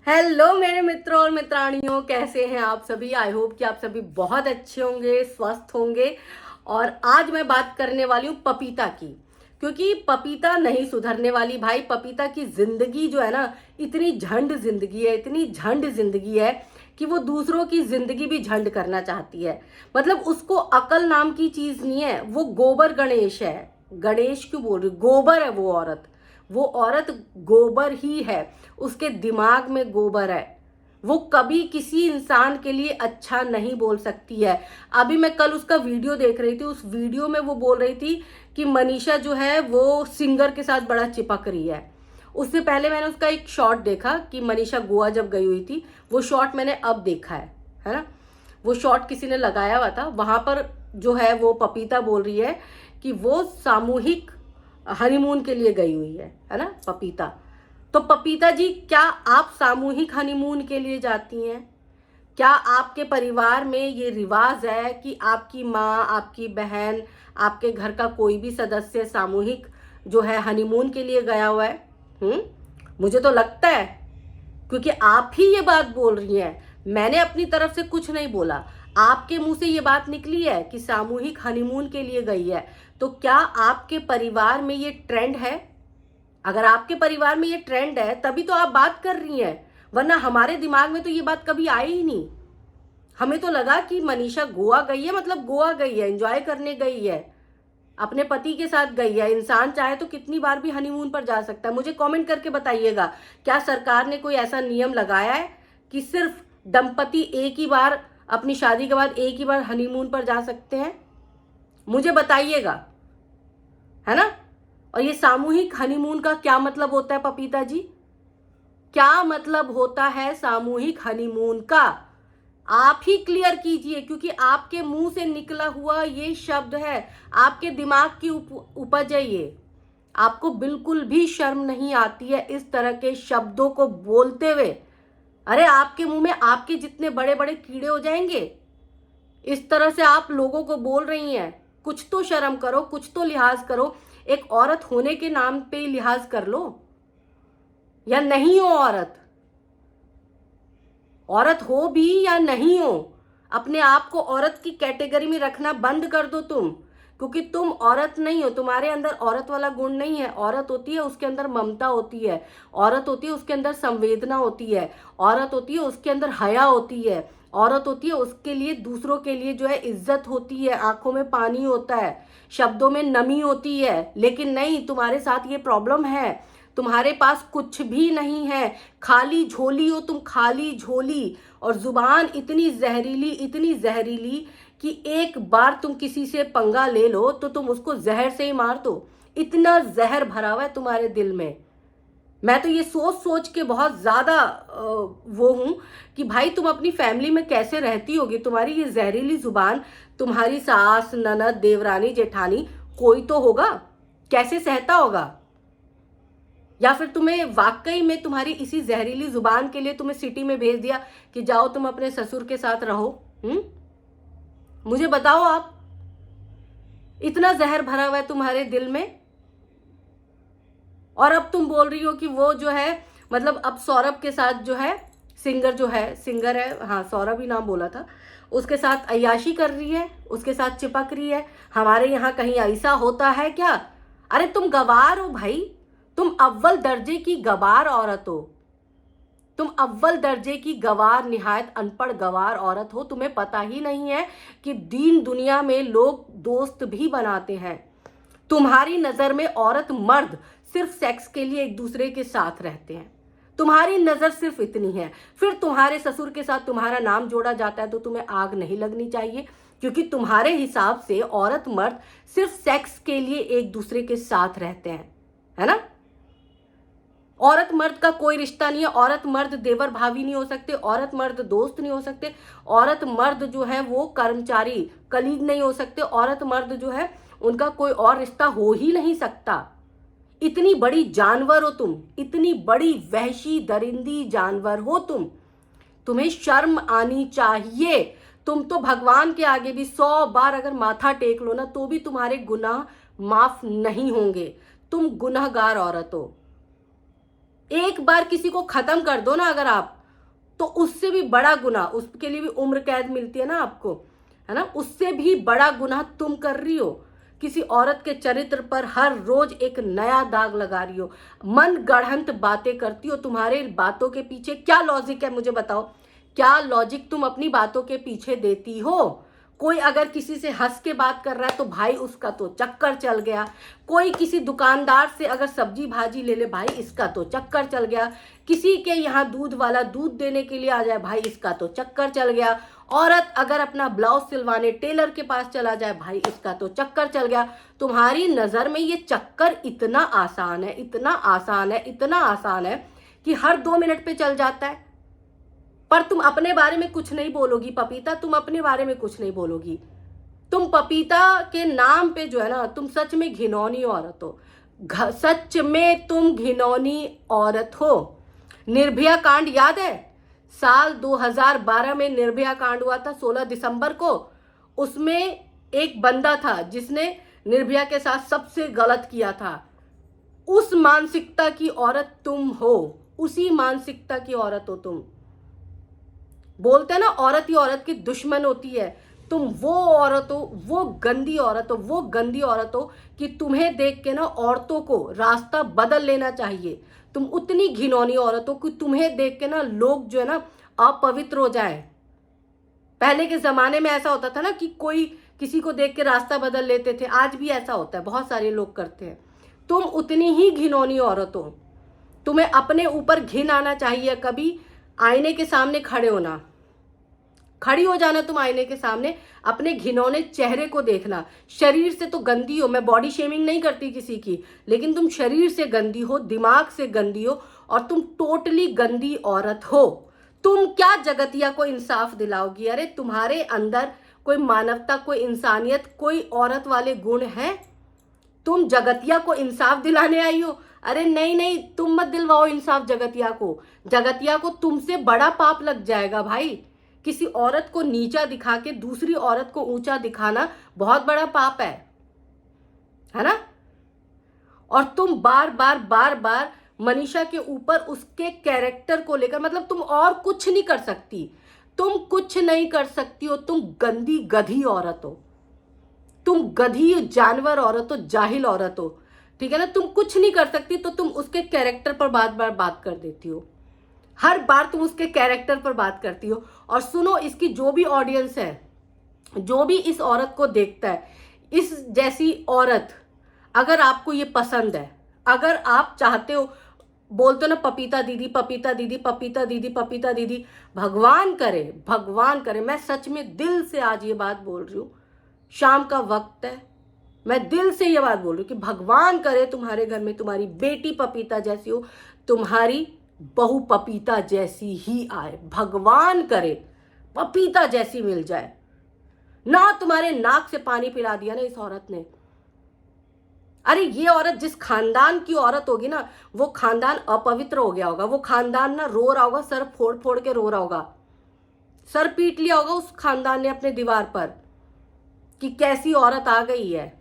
Hello मेरे मित्रों और मित्राणियों, कैसे हैं आप सभी। आई होप कि आप सभी बहुत अच्छे होंगे, स्वस्थ होंगे। और आज मैं बात करने वाली हूँ पपीता की, क्योंकि पपीता नहीं सुधरने वाली भाई। पपीता की जिंदगी जो है ना, इतनी झंड जिंदगी है, इतनी झंड जिंदगी है कि वो दूसरों की जिंदगी भी झंड करना चाहती है। मतलब उसको अकल नाम की चीज नहीं है। वो गोबर गणेश है। गणेश क्यों बोल रही, गोबर है वो औरत गोबर ही है। उसके दिमाग में गोबर है। वो कभी किसी इंसान के लिए अच्छा नहीं बोल सकती है। अभी मैं कल उसका वीडियो देख रही थी, उस वीडियो में वो बोल रही थी कि मनीषा जो है वो सिंगर के साथ बड़ा चिपक रही है। उससे पहले मैंने उसका एक शॉट देखा कि मनीषा गोवा जब गई हुई थी, वो शॉट मैंने अब देखा है ना। वो शॉट किसी ने लगाया हुआ था, वहां पर जो है वो पपीता बोल रही है कि वो सामूहिक हनीमून के लिए गई हुई है ना पपीता। तो पपीता जी, क्या आप सामूहिक हनीमून के लिए जाती हैं? क्या आपके परिवार में ये रिवाज है कि आपकी माँ, आपकी बहन, आपके घर का कोई भी सदस्य सामूहिक जो है हनीमून के लिए गया हुआ है? मुझे तो लगता है, क्योंकि आप ही ये बात बोल रही हैं। मैंने अपनी तरफ से कुछ नहीं बोला, आपके मुंह से ये बात निकली है कि सामूहिक हनीमून के लिए गई है। तो क्या आपके परिवार में ये ट्रेंड है? अगर आपके परिवार में ये ट्रेंड है तभी तो आप बात कर रही हैं, वरना हमारे दिमाग में तो ये बात कभी आई ही नहीं। हमें तो लगा कि मनीषा गोवा गई है, मतलब गोवा गई है, एंजॉय करने गई है, अपने पति के साथ गई है। इंसान चाहे तो कितनी बार भी हनीमून पर जा सकता है। मुझे कमेंट करके बताइएगा, क्या सरकार ने कोई ऐसा नियम लगाया है कि सिर्फ दंपति एक ही बार अपनी शादी के बाद एक ही बार हनीमून पर जा सकते हैं? मुझे बताइएगा, है ना। और ये सामूहिक हनीमून का क्या मतलब होता है पपीता जी? क्या मतलब होता है सामूहिक हनीमून का? आप ही क्लियर कीजिए, क्योंकि आपके मुंह से निकला हुआ ये शब्द है, आपके दिमाग की उपज है ये। आपको बिल्कुल भी शर्म नहीं आती है इस तरह के शब्दों को बोलते हुए। अरे आपके मुंह में आपके जितने बड़े बड़े कीड़े हो जाएंगे। इस तरह से आप लोगों को बोल रही हैं। कुछ तो शर्म करो, कुछ तो लिहाज करो। एक औरत होने के नाम पे लिहाज कर लो, या नहीं हो औरत। औरत हो भी या नहीं हो, अपने आप को औरत की कैटेगरी में रखना बंद कर दो तुम, क्योंकि तुम औरत नहीं हो। तुम्हारे अंदर औरत वाला गुण नहीं है। औरत होती है उसके अंदर ममता होती है, औरत होती है उसके अंदर संवेदना होती है, औरत होती है उसके अंदर हया होती है, औरत होती है उसके लिए दूसरों के लिए जो है इज्जत होती है, आंखों में पानी होता है, शब्दों में नमी होती है। लेकिन नहीं, तुम्हारे साथ ये प्रॉब्लम है। तुम्हारे पास कुछ भी नहीं है, खाली झोली हो तुम, खाली झोली। और जुबान इतनी जहरीली कि एक बार तुम किसी से पंगा ले लो तो तुम उसको जहर से ही मार दो। इतना जहर भरा हुआ है तुम्हारे दिल में। मैं तो ये सोच सोच के बहुत ज्यादा वो हूं कि भाई तुम अपनी फैमिली में कैसे रहती होगी। तुम्हारी ये जहरीली जुबान, तुम्हारी सास, ननद, देवरानी, जेठानी, कोई तो होगा, कैसे सहता होगा। या फिर तुम्हें वाकई में तुम्हारी इसी जहरीली जुबान के लिए तुम्हें सिटी में भेज दिया कि जाओ तुम अपने ससुर के साथ रहो। मुझे बताओ आप, इतना जहर भरा हुआ है तुम्हारे दिल में। और अब तुम बोल रही हो कि वो जो है, मतलब अब सौरभ के साथ जो है, सिंगर है, हाँ सौरभ ही नाम बोला था, उसके साथ अय्याशी कर रही है, उसके साथ चिपक रही है। हमारे यहाँ कहीं ऐसा होता है क्या? अरे तुम गवार हो भाई, तुम अव्वल दर्जे की गवार औरत हो। तुम अव्वल दर्जे की गवार, निहायत अनपढ़ गवार औरत हो। तुम्हें पता ही नहीं है कि दीन दुनिया में लोग दोस्त भी बनाते हैं। तुम्हारी नजर में औरत मर्द सिर्फ सेक्स के लिए एक दूसरे के साथ रहते हैं। तुम्हारी नजर सिर्फ इतनी है। फिर तुम्हारे ससुर के साथ तुम्हारा नाम जोड़ा जाता है तो तुम्हें आग नहीं लगनी चाहिए, क्योंकि तुम्हारे हिसाब से औरत मर्द सिर्फ सेक्स के लिए एक दूसरे के साथ रहते हैं, है ना। औरत मर्द का कोई रिश्ता नहीं है। औरत मर्द देवर भाभी नहीं हो सकते, औरत मर्द दोस्त नहीं हो सकते, औरत मर्द जो है वो कर्मचारी, कलीग नहीं हो सकते, औरत मर्द जो है उनका कोई और रिश्ता हो ही नहीं सकता। इतनी बड़ी जानवर हो तुम, इतनी बड़ी वहशी दरिंदी जानवर हो तुम। तुम्हें शर्म आनी चाहिए। तुम तो भगवान के आगे भी 100 बार अगर माथा टेक लो ना तो भी तुम्हारे गुनाह माफ नहीं होंगे। तुम गुनहगार औरत हो। एक बार किसी को खत्म कर दो ना अगर आप, तो उससे भी बड़ा गुनाह, उसके लिए भी उम्र कैद मिलती है ना आपको, है ना, उससे भी बड़ा गुनाह तुम कर रही हो। किसी औरत के चरित्र पर हर रोज एक नया दाग लगा रही हो, मन गढ़ंत बातें करती हो। तुम्हारे बातों के पीछे क्या लॉजिक है मुझे बताओ, क्या लॉजिक तुम अपनी बातों के पीछे देती हो? कोई अगर किसी से हंस के बात कर रहा है तो भाई उसका तो चक्कर चल गया। कोई किसी दुकानदार से अगर सब्जी भाजी ले ले, भाई इसका तो चक्कर चल गया। किसी के यहाँ दूध वाला दूध देने के लिए आ जाए, भाई इसका तो चक्कर चल गया। औरत अगर अपना ब्लाउज सिलवाने टेलर के पास चला जाए, भाई इसका तो चक्कर चल गया। तुम्हारी नजर में ये चक्कर इतना आसान है, इतना आसान है, इतना आसान है कि हर 2 मिनट पे चल जाता है। पर तुम अपने बारे में कुछ नहीं बोलोगी पपीता, तुम अपने बारे में कुछ नहीं बोलोगी। तुम पपीता के नाम पे जो है ना, तुम सच में घिनौनी औरत हो। सच में तुम घिनौनी औरत हो। निर्भया कांड याद है? साल 2012 में निर्भया कांड हुआ था 16 दिसंबर को। उसमें एक बंदा था जिसने निर्भया के साथ सबसे गलत किया था। उस मानसिकता की औरत तुम हो, उसी मानसिकता की औरत हो तुम। बोलते हैं ना औरत ही औरत की दुश्मन होती है। तुम वो औरत हो, वो गंदी औरत हो, वो गंदी औरत हो कि तुम्हें देख के ना औरतों को रास्ता बदल लेना चाहिए। तुम उतनी घिनौनी औरत हो कि तुम्हें देख के ना लोग जो है ना अपवित्र हो जाए। पहले के जमाने में ऐसा होता था ना कि कोई किसी को देख के रास्ता बदल लेते थे, आज भी ऐसा होता है, बहुत सारे लोग करते हैं। तुम उतनी ही घिनौनी औरत हो। तुम्हें अपने ऊपर घिन आना चाहिए। कभी आईने के सामने खड़े होना, खड़ी हो जाना तुम आईने के सामने, अपने घिनौने चेहरे को देखना। शरीर से तो गंदी हो, मैं बॉडी शेमिंग नहीं करती किसी की, लेकिन तुम शरीर से गंदी हो, दिमाग से गंदी हो, और तुम टोटली गंदी औरत हो। तुम क्या जगतिया को इंसाफ दिलाओगी? अरे तुम्हारे अंदर कोई मानवता, कोई इंसानियत, कोई औरत वाले गुण हैं? तुम जगतिया को इंसाफ दिलाने आई हो? अरे नहीं नहीं, तुम मत दिलवाओ इंसाफ जगतिया को। जगतिया को तुमसे बड़ा पाप लग जाएगा भाई। किसी औरत को नीचा दिखा के दूसरी औरत को ऊंचा दिखाना बहुत बड़ा पाप है ना? और तुम बार बार बार बार मनीषा के ऊपर उसके कैरेक्टर को लेकर, मतलब तुम और कुछ नहीं कर सकती, तुम कुछ नहीं कर सकती हो। तुम गंदी गधी औरत हो, तुम गधी जानवर औरत हो, जाहिल औरत हो, ठीक है ना? तुम कुछ नहीं कर सकती तो तुम उसके कैरेक्टर पर बार बार बात कर देती हो। हर बार तुम उसके कैरेक्टर पर बात करती हो। और सुनो, इसकी जो भी ऑडियंस है, जो भी इस औरत को देखता है, इस जैसी औरत, अगर आपको ये पसंद है, अगर आप चाहते हो, बोलते हो ना पपीता दीदी, पपीता दीदी, पपीता दीदी, पपीता दीदी, भगवान करे, भगवान करे, मैं सच में दिल से आज ये बात बोल रही हूँ, शाम का वक्त है, मैं दिल से ये बात बोल रही हूँ कि भगवान करे तुम्हारे घर में तुम्हारी बेटी पपीता जैसी हो, तुम्हारी बहू पपीता जैसी ही आए। भगवान करे पपीता जैसी मिल जाए ना। तुम्हारे नाक से पानी पिला दिया ना इस औरत ने। अरे ये औरत जिस खानदान की औरत होगी ना, वो खानदान अपवित्र हो गया होगा। वो खानदान ना रो रहा होगा, सर फोड़ फोड़ के रो रहा होगा, सर पीट लिया होगा उस खानदान ने अपने दीवार पर कि कैसी औरत आ गई है।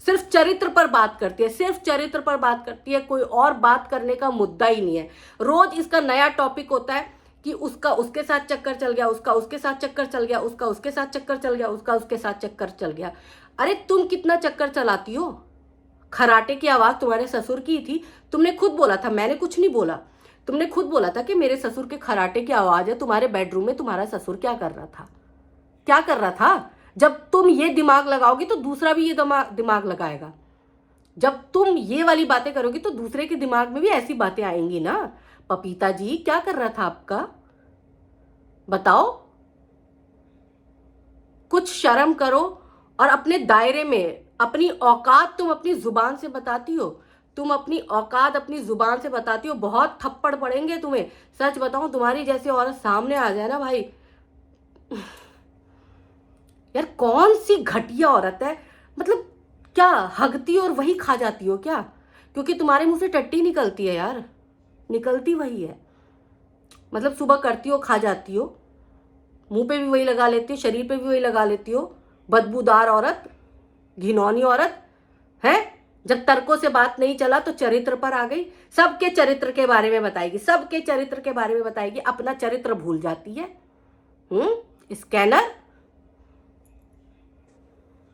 सिर्फ चरित्र पर बात करती है, सिर्फ चरित्र पर बात करती है, कोई और बात करने का मुद्दा ही नहीं है। रोज इसका नया टॉपिक होता है कि उसका उसके साथ चक्कर चल गया, उसका उसके साथ चक्कर चल गया, उसका उसके साथ चक्कर चल गया, उसका उसके साथ चक्कर चल गया। अरे तुम कितना चक्कर चलाती हो? खराटे की आवाज तुम्हारे ससुर की थी, तुमने खुद बोला था, मैंने कुछ नहीं बोला। तुमने खुद बोला था कि मेरे ससुर के खराटे की आवाज है। तुम्हारे बेडरूम में तुम्हारा ससुर क्या कर रहा था? क्या कर रहा था? जब तुम ये दिमाग लगाओगी तो दूसरा भी ये दिमाग लगाएगा। जब तुम ये वाली बातें करोगी तो दूसरे के दिमाग में भी ऐसी बातें आएंगी ना। पपीता जी क्या कर रहा था आपका? बताओ, कुछ शर्म करो। और अपने दायरे में अपनी औकात तुम अपनी जुबान से बताती हो, तुम अपनी औकात अपनी जुबान से बताती हो। बहुत थप्पड़ पड़ेंगे तुम्हें, सच बताऊं, तुम्हारी जैसी औरत सामने आ जाए ना भाई, यार कौन सी घटिया औरत है। मतलब क्या हगती और वही खा जाती हो क्या? क्योंकि तुम्हारे मुंह से टट्टी निकलती है यार, निकलती वही है। मतलब सुबह करती हो, खा जाती हो, मुंह पे भी वही लगा लेती हो, शरीर पे भी वही लगा लेती हो। बदबूदार औरत, घिनौनी औरत है। जब तर्कों से बात नहीं चला तो चरित्र पर आ गई, सबके चरित्र के बारे में बताएगी, सबके चरित्र के बारे में बताएगी, अपना चरित्र भूल जाती है। स्कैनर